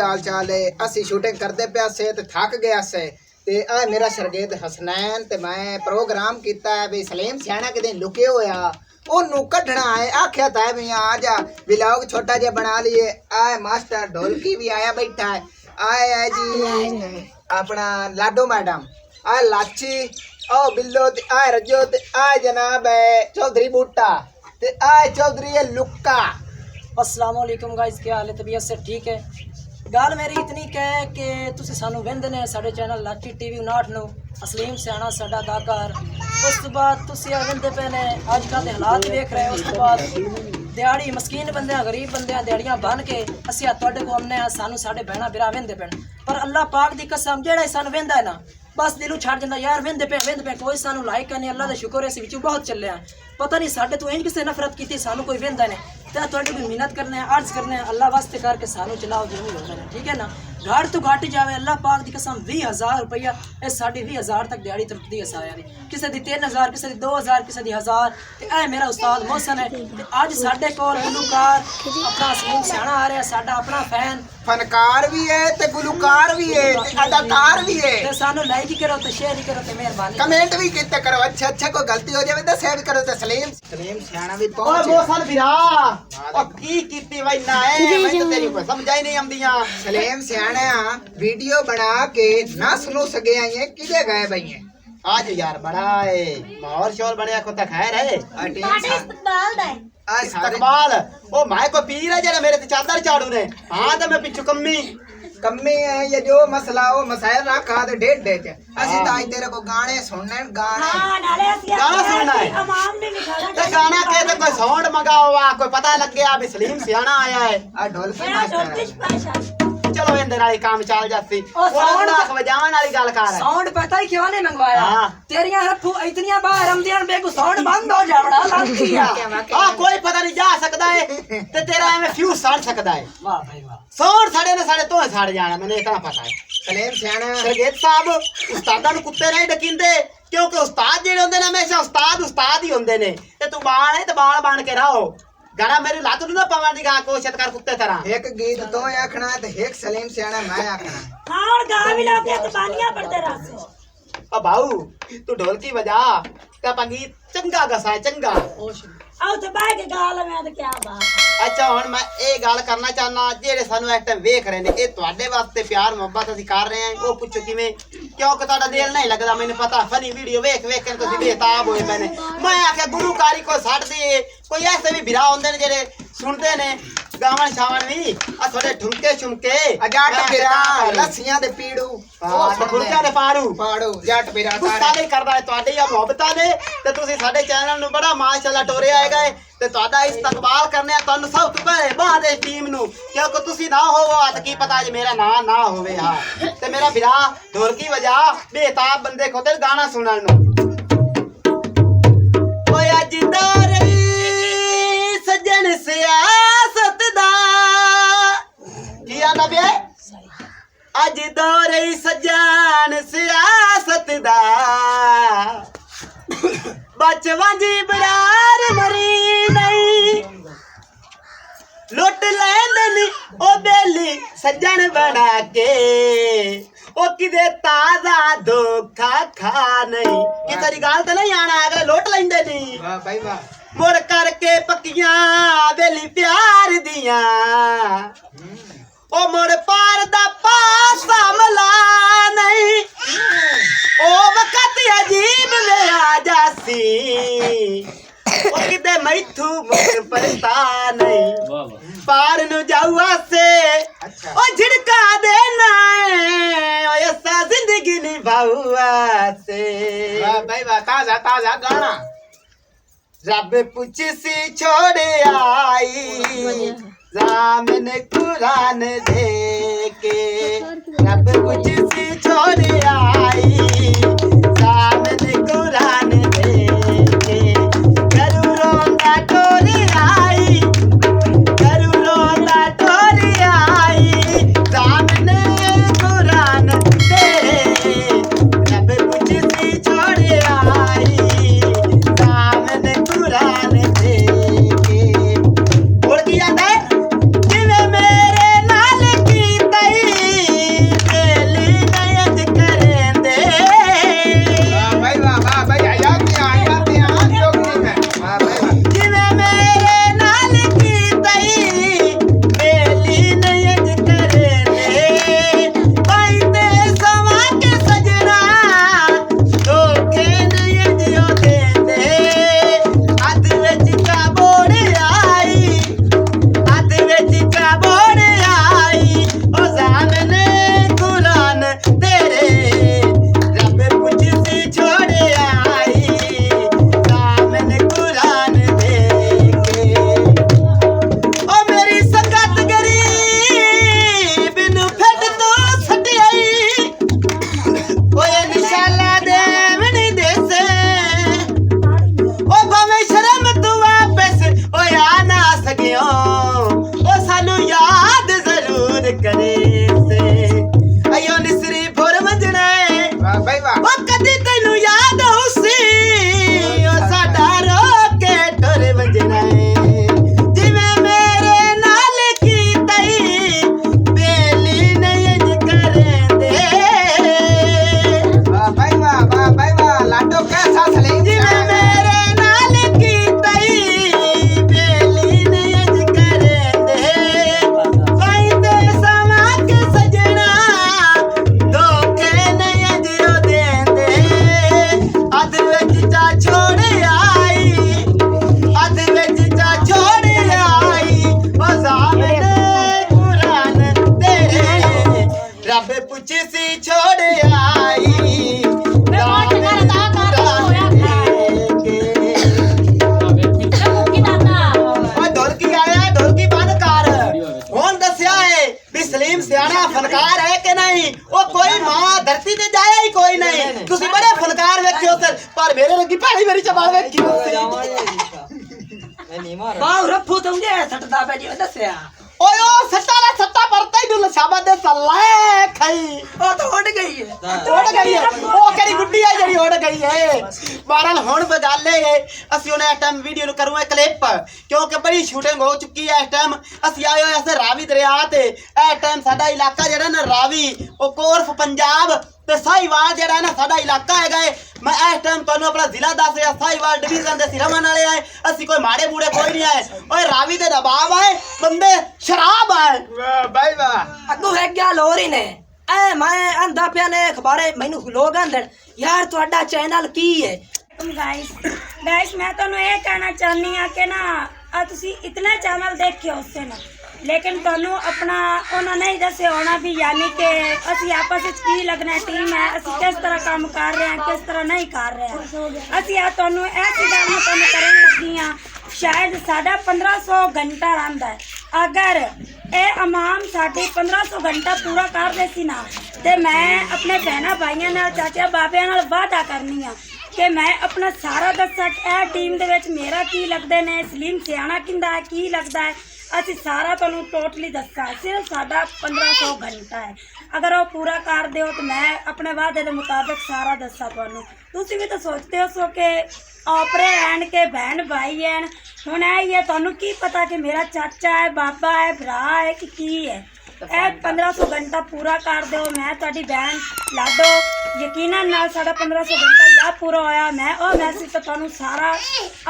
हाल चाल है? असी शूटिंग करते पे से ते थक गया से ते आ मेरा शरगेद हसनैन ते मैं प्रोग्राम किया है भी सलीम सियाना किते लुके होया ओनू कढ़ना है आख्या था भी आ जा व्लॉग छोटा जिहा बना लिए। आए मास्टर ढोलकी भी आया बैठा है आए है जी अपना लाडो मैडम आए लाची ओ बिल्लो ते आए रजो ते आए जनाब है चौधरी बूटा ते आए चौधरी है लुक्का। अस्सलाम वालेकुम गाइस, क्या हाल है? तबीयत से ठीक है? गल मेरी इतनी कह कि तुसी सानू वेंदे ने साडे चैनल लाची टीवी 59 असलीम सियाना साडा अदाकार। उस तो बाद तुसी वेंदे पे ने अजकल दे हालात देख रहे हो। उस तो बाद दिहाड़ी मस्कीन बंदे गरीब बंदे दिहाड़ियां बन के असी तुहाडे को आमने सानू साडे भैणा बिरा वेंदे पे पर अल्लाह पाक दी कसम जेड़ा सानू वेंदा है ना बस दिलों छड़ जांदा यार वेंदे पे कोई सानू लाइक नहीं। अल्लाह दा शुक्र है इस विचों बहुत चले हैं। पता नहीं साडे तो इंज किसे नफरत की सानू कोई वेंदा नहीं तो तुहाडे कोई मिन्नत करने अर्ज करने अल्लाह वास्ते करके सानू चलाओ जिवें होंदा है, ठीक है ना। घाट तो घाट जावे अल्लाह पाक दी कसम 20,000 रुपया ए साडी 20,000 तक दिहाड़ी तरपदी है साया दी किसे दी 3,000 किसे दी 2,000 किसे दी 1,000 ते ए मेरा उस्ताद मोहसन है ते अज साडे कोल गुलूकार अपना सलीम सियाना आ रहा साडा अपना फैन फनकार भी है ते गुलूकार भी है ते अदाकार भी है ते सानू लाइक करो ते शेयर करो ते मेहरबानी कमेंट भी किते करो। अच्छा कोई गलती हो जावे तो शेयर करो ते सलीम सियाना भी ओए पहुंच मोहसन भिरा ओ की कीती वई ना है मैं तो तेरी को समझ ही नहीं आंदियां। सलीम सियाना वीडियो बना के ना सुनो सके आई है किदे गए भाई है आज यार बड़ा है माहौल शोर बनया को त खैर है इस्तकबाल ओ माय को पीर है जेड़ा मेरे ते चादर चाड़ू ने हां तो मैं पिछु कम्मी है ये जो मसला वो मसाइल रखा तो डेढ़ दे चे असि तो आज तेरे को गाने सुनने गाने गाना सुनना है ते गाना के तो कोई साउंड मंगाओ कोई पता लग गया अभी सलीम सियाना आया है आ ढोलकी मास्टर चलो इंदे नाल काम चल जासी ओ साउंड बजावन वाली गल कर साउंड पता ही क्यों नहीं मंगवाया हां तेरियां हथू इतनियां बाहर आंदियां बेको साउंड बंद हो जावड़ा लगती है हां कोई पता नहीं जा सकदा है ते तेरा एवें फ्यूज सड़ सकदा है। वाह भाई वाह साउंड साडे ने साडे तो सड़ जाना मैंने इतना पता है। सलीम सियाना सरगेज साहब उस्तादां नु कुत्ते नहीं डकिंदे क्योंकि उस्ताद जेड़े होंदे ने हमेशा उस्ताद ही होंदे ने ते तू बाल है ते बाल बन के रहो गाना मेरी लात नु ना पवन दी गा कोशिश कर कुत्ते तरह एक गीत तो आखना ते एक सलीम सियाना मैं आखना और गा भी लोगे तो बानियां पड़ते रहसे ओ बाऊ तू ढोलकी बजा का पंगीत चंगा गसा है चंगा आओ तो बाय के गाल में तो क्या बात। अच्छा हुन मैं ए गल करना चाहना जेड़े सानू इस टाइम वेख रहे ने ए ਤੁਹਾਡੇ वास्ते प्यार मोहब्बत ਅਸੀਂ कर रहे हैं ਉਹ ਪੁੱਛੋ ਕਿਵੇਂ क्योंकि ਤੁਹਾਡਾ ਦਿਲ नहीं लगदा मैंने पता फनी वीडियो वेख वेख के ਤੁਸੀਂ बेताब होए मैंने मैं आखे गुरुकारी को छੱਡ दे कोई ऐसे भी भिरा होंदे ने जेड़े सुनदे ने गावन शावन भी आ थोड़े ठुमके छुमके जट बिरा लस्सियां दे पीड़ू हां ठुमके दे पाड़ू जट बिरा गुस्सा नहीं करदा है ਤੁਹਾਡੇ ਆ ਮੁਹੱਬਤਾਂ ਨੇ ਤੇ ਤੁਸੀਂ ਸਾਡੇ ਚੈਨਲ ਨੂੰ ਬੜਾ ਮਾਸ਼ਾਅੱਲਾ ਟੋਰੇ ਆਏ ਗਏ ਤੇ ਤੁਹਾਡਾ ਇਸਤਕਬਾਲ ਕਰਨੇ ਆ ਤੁਹਾਨੂੰ ਸਭ ਤੋਂ ਪਹਿਲੇ ਬਾਹ ਦੇ ਟੀਮ ਨੂੰ ਕਿਉਂਕਿ ਤੁਸੀਂ ਨਾ ਹੋਵੋ ਤਾਂ ਕੀ ਪਤਾ ਜੇ ਮੇਰਾ ਨਾਂ ਨਾ ਹੋਵੇ। ਹਾਂ ਤੇ ਮੇਰਾ ਵੀਰਾ ਢੋਲਕੀ ਵਜਾ ਬੇਤਾਬ ਬੰਦੇ ਖੋਤੇ ਗਾਣਾ ਸੁਣਨ ਨੂੰ ਓਏ ਅੱਜ ਦੌਰ ਸੱਜਣ ਸਿਆਸਤ ਦਾ ਕੀ ਆਂਦਾ ਬੇ ਅੱਜ ਦੌਰ ਸੱਜਣ ਸਿਆਸਤ ਦਾ बचवा जी बरार मरी नहीं लुट लेंदे ओ बेली सज्जन बना के ओ किदे ताजा धोखा खा नहीं कि तेरी गाल तो नहीं आना अगर लुट लेंदे नी वाह भाई वाह मुड़ करके पक्कियां बेली प्यार दियां ओ मुड़ पार दा पासा मला नहीं ओ वक्त अजीब में आ जासी ओ किते मैथू मुझ पड़ता नहीं पार नु जाऊआ से ओ झिड़का देना ओ ऐसा जिंदगी निभाऊआ से। वाह भाई वाह ताजा गाना रब पूछ सी छोड़ आई जामिन कुरान दे के रब कुछ सी छोड़ आई जामिन कुरान दे के करू रोंदा टोरी आई जामिन कुरान दे रब कुछ सी छोड़ आई जामिन कुरान दे के बोल किया था मेरे नाल की तई ਉਹ ਕਦੀ ਤੈਨੂੰ ਯਾਦ ਉਸੀ ਉਹ ਸਾਡਾ ਰੋ ਕੇ ਟੁਰ ਵਜਣਾ ਏ ਜਿਵੇਂ ਮੇਰੇ ਨਾਲ ਕੀਤਾ ਈ ਬੇਲੀ ਨਹੀਂ ਇੰਜ ਕਰਦੇ ਵਾਹ ਭਾਈ ਵਾਹ ਲਾਡੋ ਕੈਸਾ ਸਲੀਮ ਜਿਵੇਂ ਮੇਰੇ ਨਾਲ ਕੀਤਾ ਈ ਬੇਲੀ ਨਹੀਂ ਇੰਜ ਕਰਦੇ ਕੋਈ ਤੇ ਸਮਾਂ ਕੇ ਸਜਣਾ ਧੋਖੇ ਨਹੀਂ ਇੰਜ ਉਹ ਦੇਂਦੇ ਅੱਧ ਵਿੱਚ ਜਾ ਛੋੜ ਆਈ ਅੱਧ ਵਿੱਚ ਜਾ ਛੋੜ ਆਈ ਉਹ ਜ਼ਾਮਨ ਕੁਰਾਨ ਤੇਰੇ ਰੱਬ ਪੁੱਛ ਸੀ ਛੋੜ ਆਈ ਢੋਲਕੀ ਆਇਆ ਢੋਲਕੀ ਬੰਦ ਕਰ ਹੁਣ ਦੱਸਿਆ ਏ ਵੀ ਸਲੀਮ ਸਿਆਣਾ ਫਨਕਾਰ ਹੈ ਕਿ ਨਹੀਂ ਉਹ ਕੋਈ ਮਾਂ ਧਰਤੀ ਤੇ ਜਾਇਆ ਹੀ ਕੋਈ ਨਹੀਂ ਤੁਸੀਂ ਬੜੇ ਫਨਕਾਰ ਵੇਖਿਓ ਸਰ ਪਰ ਮੇਰੇ ਲੱਗੀ ਭੈੜੀ ਮੇਰੀ ਚਬਾਲ ਵੇਖੀ ਬਾਹੂ ਰੱਫੂ ਤੁੰਗੇ ਸੱਟਦਾ ਪੈ ਜਿਵੇਂ ਦੱਸਿਆ ਓਏ ਉਹ ਸੱਟਾ ਦਾ ਸੱਟਾ ਪਰਤਾ ਹੀ ਨੂੰ ਲਸ਼ਾਬਾ ਦੇ ਸੱਲੇ ਖਈ ਉਹ ਤਾਂ ਉੱਡ ਗਈ ਹੈ ਉੱਡ ਗਈ ਹੈ ਉਹ ਕਿਹੜੀ ਗੁੱਡੀ ਆ ਜਿਹੜੀ ਉੱਡ ਗਈ ਹੈ ਬਾਰਲ ਹੁਣ ਬਗਾਲੇ ਅਸੀਂ ਉਹਨੇ ਇਸ ਟਾਈਮ ਵੀਡੀਓ ਨੂੰ ਕਰੂੰਗਾ ਕਲਿੱਪ ਕਿਉਂਕਿ ਬੜੀ ਸ਼ੂਟਿੰਗ ਹੋ ਚੁੱਕੀ ਹੈ ਇਸ ਟਾਈਮ ਅਸੀਂ ਆਏ ਹੋਏ ਅਸੀਂ ਰਾਵੀ ਦਰਿਆ ਤੇ ਇਸ ਟਾਈਮ ਸਾਡਾ ਇਲਾਕਾ ਜਿਹੜਾ ਨਾ ਰਾਵੀ ਉਹ ਕੋਰਫ ਪੰਜਾਬ ਤੇ ਸਾਹੀਵਾਲ ਜਿਹੜਾ ਨਾ ਸਾਡਾ ਇਲਾਕਾ ਹੈਗਾ ਏ ਮੈਂ ਇਸ ਟਾਈਮ ਤੁਹਾਨੂੰ ਆਪਣਾ ਜ਼ਿਲ੍ਹਾ ਦੱਸ ਰਿਹਾ ਸਾਹੀਵਾਲ ਡਿਵੀਜ਼ਨ ਦੇ ਸਿਰਮਨ ਵਾਲੇ ਆਏ ਅਸੀਂ ਕੋਈ ਮਾੜੇ ਬੂੜੇ ਕੋਈ ਨਹੀਂ ਆਏ ਓਏ ਰਾਵੀ ਦੇ ਨਵਾਬ ਆਏ ਬੰਦੇ ਸ਼ਰਾਬ ਆਏ ਵਾਹ ਭਾਈ ਵਾਹ ਅੱਗੋਂ ਹੈ ਗੱਲ ਹੋ ਰਹੀ ਨੇ ਐ ਮੈਂ ਆਂਦਾ ਪਿਆ ਨੇ ਅਖਬਾਰੇ ਮੈਨੂੰ ਲੋਕ ਆਂਦਣ ਯਾਰ ਤੁਹਾਡਾ ਚੈਨਲ ਕੀ ਹੈ गाइस मैं तो ये कहना चाहनी हाँ कि ना तुसी इतने चैनल देखियो उससे ना लेकिन तुहानू अपना उन्होंने नहीं दसे होना भी यानी कि असी आपस में की लगना टीम है असी किस तरह काम कर रहे हैं किस तरह नहीं कर रहे हैं असी आ तुहानू ऐसी गल मैं तुहानू करन लगी हाँ शायद साढ़ा 1500 घंटा रहा है अगर ये इमाम साढ़े 1500 घंटा पूरा कर दे सी ना ते मैं अपने भैन भाइयों नाल चाचा बाबियां नाल वादा करनी हाँ कि मैं अपना सारा दसा ए टीम दे विच मेरा की लगदे ने सलीम सियाणा किंदा है की लगदा है असी सारा तुहानू टोटली दसा सिर्फ साडा 1500 घंटा है अगर वो पूरा कर दिओ तो मैं अपने वादे के मुताबिक सारा दसा तुहानू तुसी भी तो सोचते हो सो कि ओपरे हैन के बहन भाई हैं हुण है तुहानू की पता कि मेरा चाचा है बाबा है भरा है कि की है ए 1500 घंटा पूरा कर दो मैं तुहाडी बहन लाडो यकीनन नाल साडा 1500 घंटा या पूरा होया मैं और मैसेज तो तुहानू सारा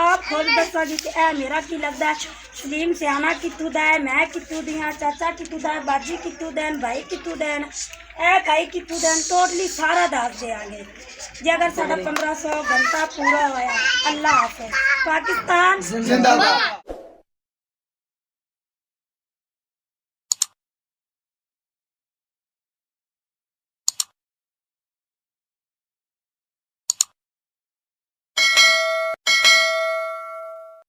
आप खुद दसांगी कि ए मेरा की लगदा है सलीम सियाणा कित्थू दा है मैं कित्थू दी हां चाचा कित्थू दा है बाजी कित्थू दा है भाई कित्थू दा है ए भाई कित्थू दा है टोटली सारा दस देंगे जे अगर साडा 1500 घंटा पूरा होया अल्लाह हाफिज़ पाकिस्तान जिंदाबाद।